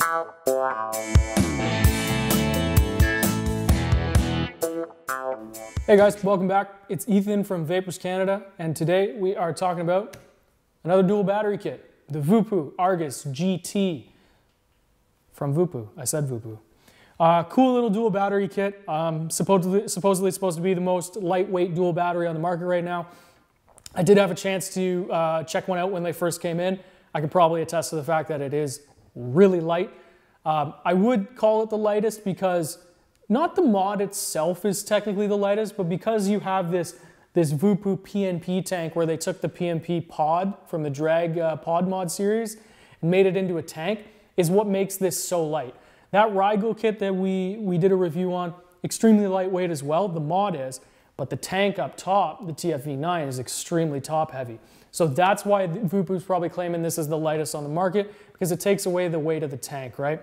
Hey guys, welcome back. It's Ethan from Vapours Canada, and today we are talking about another dual battery kit, the Voopoo Argus GT from Voopoo. I said Voopoo. Cool little dual battery kit. Supposedly supposed to be the most lightweight dual battery on the market right now. I did have a chance to check one out when they first came in. I can probably attest to the fact that it is really light. I would call it the lightest because not the mod itself is technically the lightest, but because you have this Voopoo PNP tank where they took the PNP pod from the drag pod mod series and made it into a tank is what makes this so light. That Rigel kit that we did a review on, extremely lightweight as well, the mod is, but the tank up top, the TFV9, is extremely top heavy. So that's why Voopoo's probably claiming this is the lightest on the market, because it takes away the weight of the tank, right?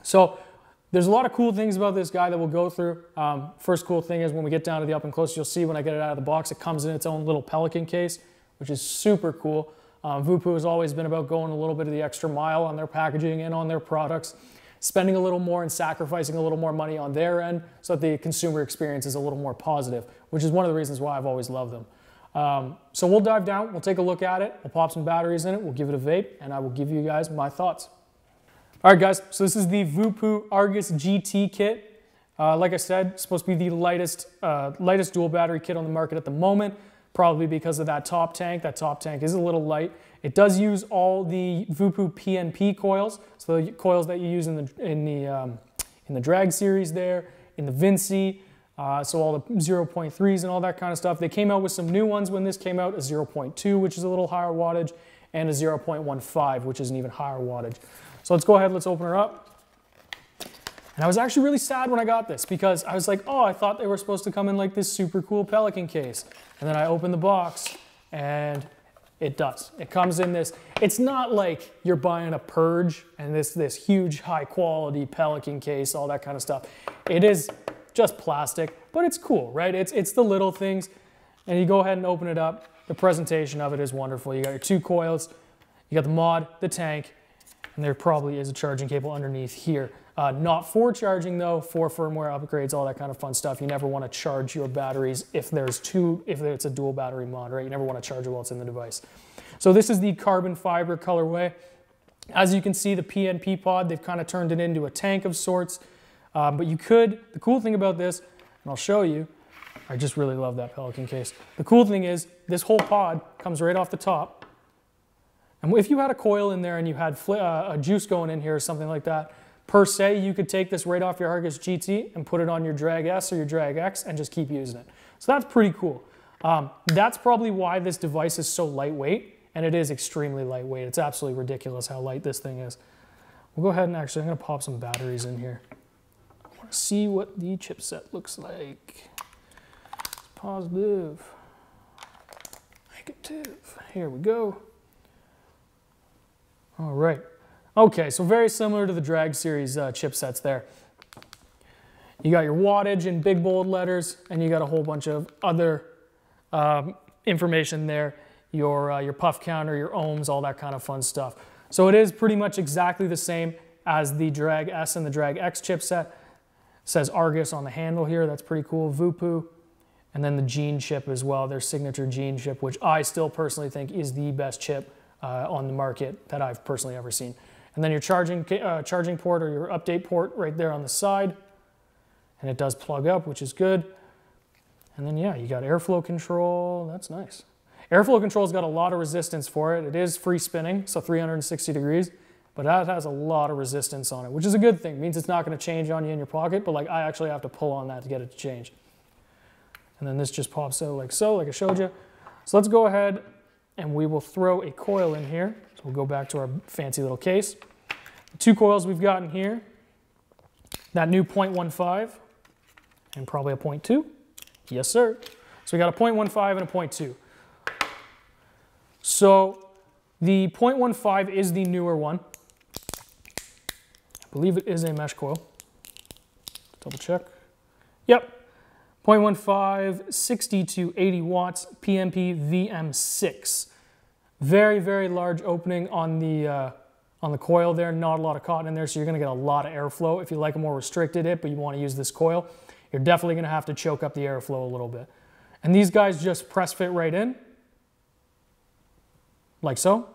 So there's a lot of cool things about this guy that we'll go through. First cool thing is when we get down to the up and close, you'll see when I get it out of the box, it comes in its own little Pelican case, which is super cool. Voopoo has always been about going a little bit of the extra mile on their packaging and on their products, spending a little more and sacrificing a little more money on their end so that the consumer experience is a little more positive, which is one of the reasons why I've always loved them. So we'll dive down, we'll take a look at it, we'll pop some batteries in it, we'll give it a vape, and I will give you guys my thoughts. All right, guys, so this is the Voopoo Argus GT kit. Like I said, it's supposed to be the lightest dual battery kit on the market at the moment, probably because of that top tank. That top tank is a little light. It does use all the Voopoo PNP coils, so the coils that you use in the drag series there, in the Vinci, so all the 0.3s and all that kind of stuff. They came out with some new ones when this came out, a 0.2, which is a little higher wattage, and a 0.15, which is an even higher wattage. So let's go ahead, let's open her up. And I was actually really sad when I got this because I was like, oh, I thought they were supposed to come in like this super cool Pelican case. And then I opened the box and it does. It comes in this, it's not like you're buying a Purge and this huge high quality Pelican case, all that kind of stuff. It is just plastic, but it's cool, right? It's the little things. And you go ahead and open it up. The presentation of it is wonderful. You got your two coils, you got the mod, the tank, and there probably is a charging cable underneath here. Not for charging though, for firmware upgrades, all that kind of fun stuff. You never want to charge your batteries if it's a dual battery mod, right? You never want to charge it while it's in the device. So this is the carbon fiber colorway. As you can see, the PNP pod, they've kind of turned it into a tank of sorts. But the cool thing about this, and I'll show you, I just really love that Pelican case. The cool thing is this whole pod comes right off the top. And if you had a coil in there and you had a juice going in here or something like that, per se, you could take this right off your Argus GT and put it on your Drag S or your Drag X and just keep using it. So that's pretty cool. That's probably why this device is so lightweight, and it is extremely lightweight. It's absolutely ridiculous how light this thing is. We'll go ahead and actually, I'm gonna pop some batteries in here. I wanna see what the chipset looks like. It's positive, negative, here we go. All right. Okay, so very similar to the Drag Series chipsets there. You got your wattage in big bold letters, and you got a whole bunch of other information there. Your puff counter, your ohms, all that kind of fun stuff. So it is pretty much exactly the same as the Drag S and the Drag X chipset. It says Argus on the handle here. That's pretty cool. Voopoo. And then the Gene chip as well, their signature Gene chip, which I still personally think is the best chip on the market that I've personally ever seen. And then your charging port or your update port right there on the side. And it does plug up, which is good. And then yeah, you got airflow control, that's nice. Airflow control's got a lot of resistance for it. It is free spinning, so 360 degrees, but that has a lot of resistance on it, which is a good thing. It means it's not gonna change on you in your pocket, but like I actually have to pull on that to get it to change. And then this just pops out like so, like I showed you. So let's go ahead and we will throw a coil in here. So we'll go back to our fancy little case. The two coils we've got in here, that new 0.15 and probably a 0.2. Yes, sir. So we got a 0.15 and a 0.2. So the 0.15 is the newer one. I believe it is a mesh coil. Double check. Yep. 0.15, 60 to 80 watts, PNP VM6. Very, very large opening on the on the coil there, not a lot of cotton in there, so you're gonna get a lot of airflow. If you like a more restricted hit, but you wanna use this coil, you're definitely gonna have to choke up the airflow a little bit. And these guys just press fit right in, like so.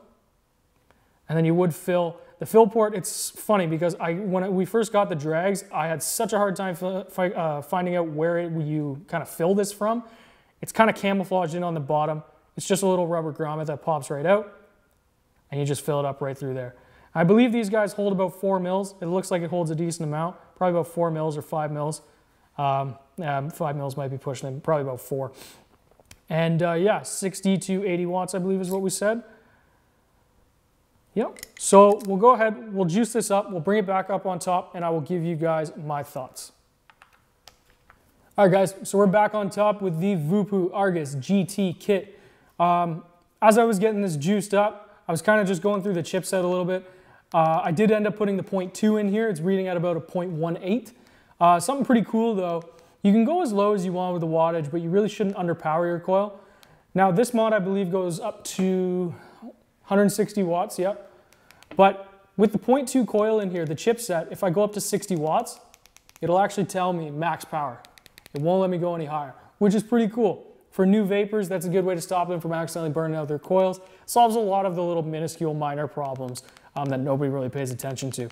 And then you would fill, the fill port, it's funny because when we first got the drags, I had such a hard time finding out where you kind of fill this from. It's kind of camouflaged in on the bottom. It's just a little rubber grommet that pops right out, and you just fill it up right through there. I believe these guys hold about 4 mils. It looks like it holds a decent amount, probably about 4 mils or 5 mils. 5 mils might be pushing it, probably about 4. And yeah, 60 to 80 watts, I believe is what we said. Yep. So we'll go ahead, we'll juice this up, we'll bring it back up on top, and I will give you guys my thoughts. All right, guys, so we're back on top with the Voopoo Argus GT kit. As I was getting this juiced up, I was kind of just going through the chipset a little bit. I did end up putting the 0.2 in here. It's reading at about a 0.18. Something pretty cool though, you can go as low as you want with the wattage, but you really shouldn't underpower your coil. Now this mod I believe goes up to 160 watts, yep. But with the 0.2 coil in here, the chipset, if I go up to 60 watts, it'll actually tell me max power. It won't let me go any higher, which is pretty cool. For new vapors, that's a good way to stop them from accidentally burning out their coils. Solves a lot of the little minuscule minor problems that nobody really pays attention to.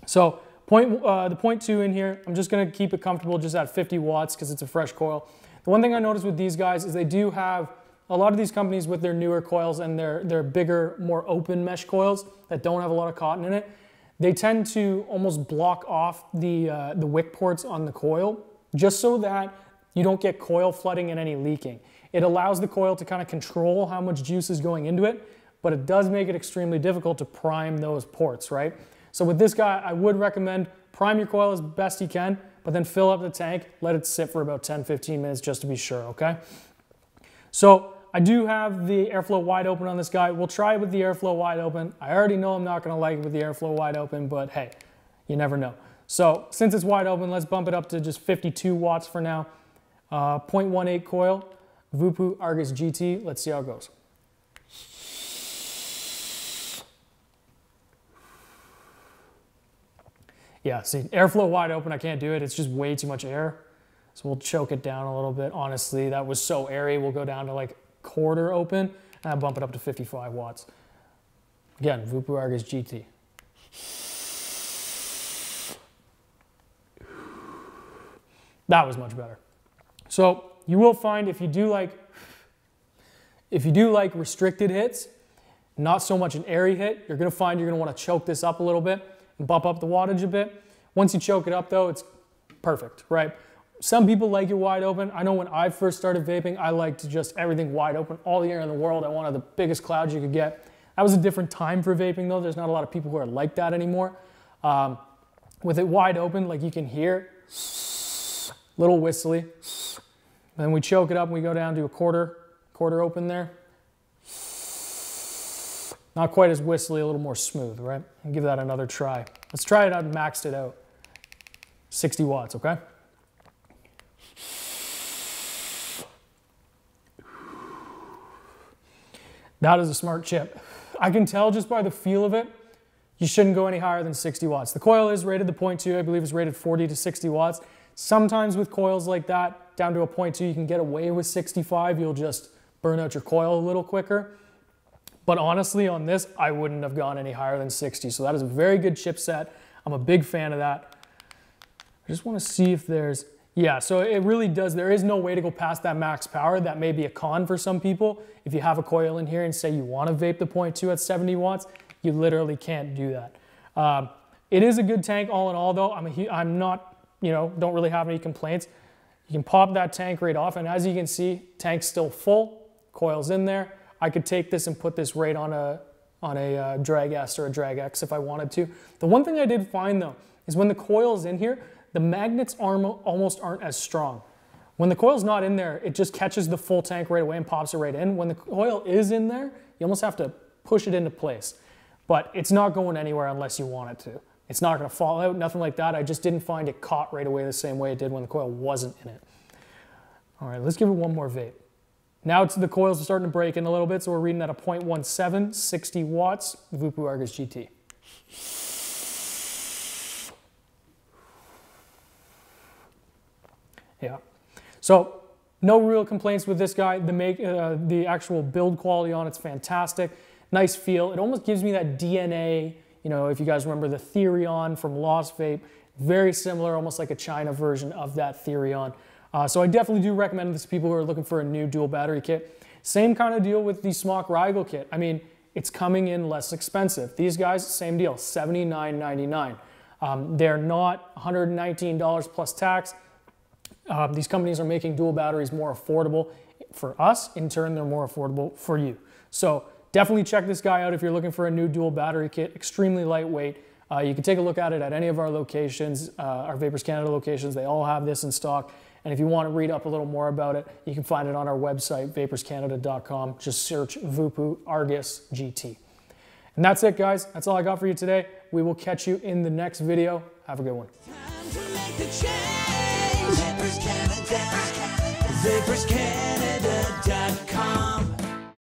So the 0.2 in here, I'm just gonna keep it comfortable just at 50 watts because it's a fresh coil. The one thing I noticed with these guys is they do have, a lot of these companies with their newer coils and their bigger, more open mesh coils that don't have a lot of cotton in it, they tend to almost block off the wick ports on the coil just so that you don't get coil flooding and any leaking. It allows the coil to kind of control how much juice is going into it, but it does make it extremely difficult to prime those ports, right? So with this guy, I would recommend prime your coil as best you can, but then fill up the tank, let it sit for about 10-15 minutes just to be sure, okay? So I do have the airflow wide open on this guy. We'll try it with the airflow wide open. I already know I'm not gonna like it with the airflow wide open, but hey, you never know. So since it's wide open, let's bump it up to just 52 watts for now. 0.18 coil, Voopoo Argus GT. Let's see how it goes. Yeah, see, airflow wide open, I can't do it. It's just way too much air. So we'll choke it down a little bit. Honestly, that was so airy. We'll go down to like quarter open and I'll bump it up to 55 watts. Again, Voopoo Argus GT. That was much better. So you will find if you do like restricted hits, not so much an airy hit, you're gonna find you're gonna wanna choke this up a little bit and bump up the wattage a bit. Once you choke it up though, it's perfect, right? Some people like it wide open. I know when I first started vaping, I liked just everything wide open, all the air in the world. I wanted the biggest clouds you could get. That was a different time for vaping though. There's not a lot of people who are like that anymore. With it wide open, like you can hear, little whistly. Then we choke it up and we go down to a quarter open there. Not quite as whistly, a little more smooth, right? And give that another try. Let's try it out and maxed it out. 60 watts, okay? That is a smart chip. I can tell just by the feel of it, you shouldn't go any higher than 60 watts. The coil is rated, the 0.2, I believe is rated 40 to 60 watts. Sometimes with coils like that, down to a 0.2, you can get away with 65. You'll just burn out your coil a little quicker. But honestly, on this, I wouldn't have gone any higher than 60. So that is a very good chipset. I'm a big fan of that. I just want to see if there's, yeah, so it really does. There is no way to go past that max power. That may be a con for some people. If you have a coil in here and say you want to vape the 0.2 at 70 watts, you literally can't do that. It is a good tank all in all though. I'm not, you know, don't really have any complaints. You can pop that tank right off, and as you can see, tank's still full, coil's in there. I could take this and put this right on a Drag S or a Drag X if I wanted to. The one thing I did find though, is when the coil's in here, the magnets almost aren't as strong. When the coil's not in there, it just catches the full tank right away and pops it right in. When the coil is in there, you almost have to push it into place. But it's not going anywhere unless you want it to. It's not gonna fall out, nothing like that. I just didn't find it caught right away the same way it did when the coil wasn't in it. All right, let's give it one more vape. Now the coils are starting to break in a little bit, so we're reading at a 0.17, 60 watts, Voopoo Argus GT. Yeah. So no real complaints with this guy. The actual build quality on it's fantastic. Nice feel. It almost gives me that DNA, you know, if you guys remember the Therion from Lost Vape, very similar, almost like a China version of that Therion. So I definitely do recommend this to people who are looking for a new dual battery kit. Same kind of deal with the Smock Rigel kit. I mean, it's coming in less expensive. These guys, same deal, $79.99. They're not $119 plus tax. These companies are making dual batteries more affordable for us. In turn, they're more affordable for you. So definitely check this guy out if you're looking for a new dual battery kit. Extremely lightweight. You can take a look at it at any of our locations, our Vapours Canada locations. They all have this in stock. And if you want to read up a little more about it, you can find it on our website, vapourscanada.com. Just search Voopoo Argus GT. And that's it, guys. That's all I got for you today. We will catch you in the next video. Have a good one. Vapours Canada, VapoursCanada.com.